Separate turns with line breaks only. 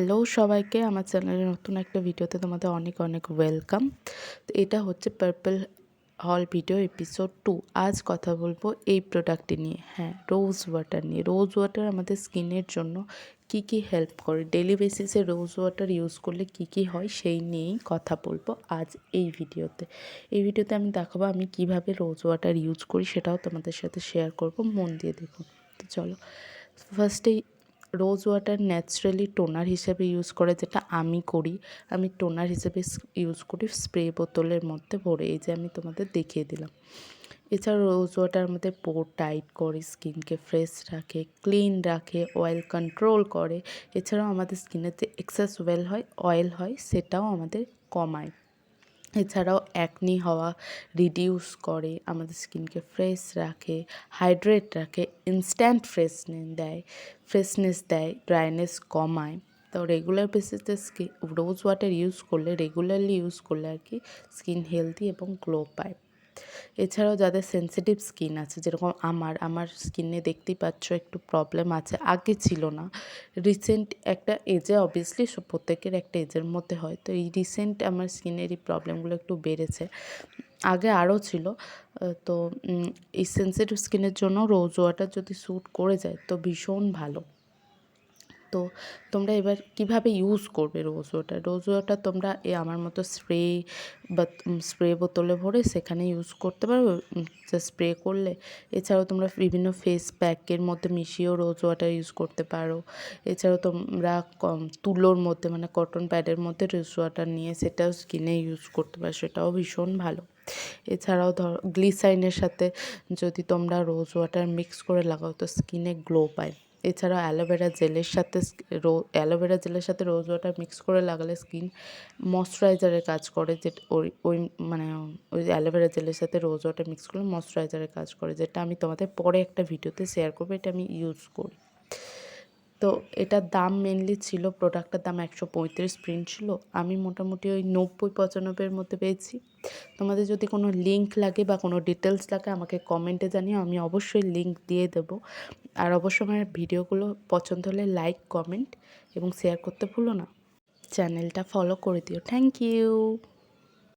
Hello সবাইকে, আমার চ্যানেলের নতুন একটা ভিডিওতে তোমাদের অনেক অনেক ওয়েলকাম। তো এটা হচ্ছে পার্পল হল ভিডিও এপিসোড 2। আজ কথা বলবো এই প্রোডাক্টটি নিয়ে, হ্যাঁ, রোজ ওয়াটার নিয়ে। রোজ ওয়াটার আমাদের স্কিনের জন্য কি কি হেল্প করে, ডেলি বেসিসে রোজ ওয়াটার ইউজ করলে কি কি হয় সেই নিয়েই কথা বলবো আজ এই ভিডিওতে। আমি দেখাবো আমি কিভাবে রোজ ওয়াটার ইউজ করি, সেটাও তোমাদের সাথে শেয়ার করব, মন দিয়ে দেখুন। তো চলো, ফার্স্টেই রোজ ওয়াটার ন্যাচারালি টোনার হিসেবে ইউজ করে, যেটা আমি করি। আমি টোনার হিসেবে ইউজ করি স্প্রে বোতলের মধ্যে ভরে, এই যে আমি তোমাদের দেখিয়ে দিলাম। এছাড়া রোজ ওয়াটার আমাদের পোর টাইট করে, স্কিনকে ফ্রেশ রাখে, ক্লিন রাখে, অয়েল কন্ট্রোল করে। এছাড়াও আমাদের স্কিনের যে এক্সেস অয়েল হয় সেটাও আমাদের কমায়। এছাড়াও অ্যাকনি হওয়া রিডিউস করে, আমাদের স্কিনকে ফ্রেশ রাখে, হাইড্রেট রাখে, ইনস্ট্যান্ট ফ্রেশনেস দেয়, ড্রাইনেস কমায়। তো রেগুলার বেসিসে রোজ ওয়াটার রেগুলারলি ইউজ করলে আর কি স্কিন হেলদি এবং গ্লো পায়। এছাড়াও যাদের সেনসিটিভ স্কিন আছে, যেরকম আমার স্কিনে দেখতেই পাচ্ছ একটু প্রবলেম আছে, আগে ছিল না, রিসেন্ট একটা এজে অবভিয়াসলি প্রত্যেকের একটা এজের মধ্যে হয়, তো এই রিসেন্ট আমার স্কিনের এই প্রবলেমগুলো একটু বেড়েছে, আগে আরও ছিল। তো এই সেনসিটিভ স্কিনের জন্য রোজ ওয়াটার যদি স্যুট করে যায় তো ভীষণ ভালো। তো তোমরা এবার কিভাবে ইউজ করবে রোজ ওয়াটার তোমরা আমার মতো স্প্রে বোতলে ভরে সেখানে ইউজ করতে পারো, স্প্রে করলে। এছাড়াও তোমরা বিভিন্ন ফেস প্যাকের মধ্যে মিশিয়েও রোজ ওয়াটার ইউজ করতে পারো। এছাড়াও তোমরা তুলোর মধ্যে মানে কটন প্যাডের মধ্যে রোজ ওয়াটার নিয়ে সেটাও স্কিনে ইউজ করতে পারো, সেটাও ভীষণ ভালো। এছাড়াও গ্লিসারিনের সাথে যদি তোমরা রোজ ওয়াটার মিক্স করে লাগাও তো স্কিনে গ্লো পায়। এছাড়াও অ্যালোভেরা জেলের সাথে রোজ ওয়াটার মিক্স করে লাগালে স্কিন ময়শ্চারাইজারের কাজ করে, যেটা ওই অ্যালোভেরা জেলের সাথে রোজ ওয়াটার মিক্স করে ময়শ্চারাইজারের কাজ করে, যেটা আমি তোমাদের পরে একটা ভিডিওতে শেয়ার করবো। এটা আমি ইউজ করি। তো এটার দাম মেনলি ছিল, প্রোডাক্টটার দাম 135 প্রিন্ট ছিল, আমি মোটামুটি ওই 90-95-এর মধ্যে পেয়েছি। তোমাদের যদি কোনো লিঙ্ক লাগে বা কোনো ডিটেলস লাগে আমাকে কমেন্টে জানিও, আমি অবশ্যই লিঙ্ক দিয়ে দেবো। আর অবশ্যই আমার ভিডিওগুলো পছন্দ হলে লাইক, কমেন্ট এবং শেয়ার করতে ভুলো না। চ্যানেলটা ফলো করে দিও। Thank you.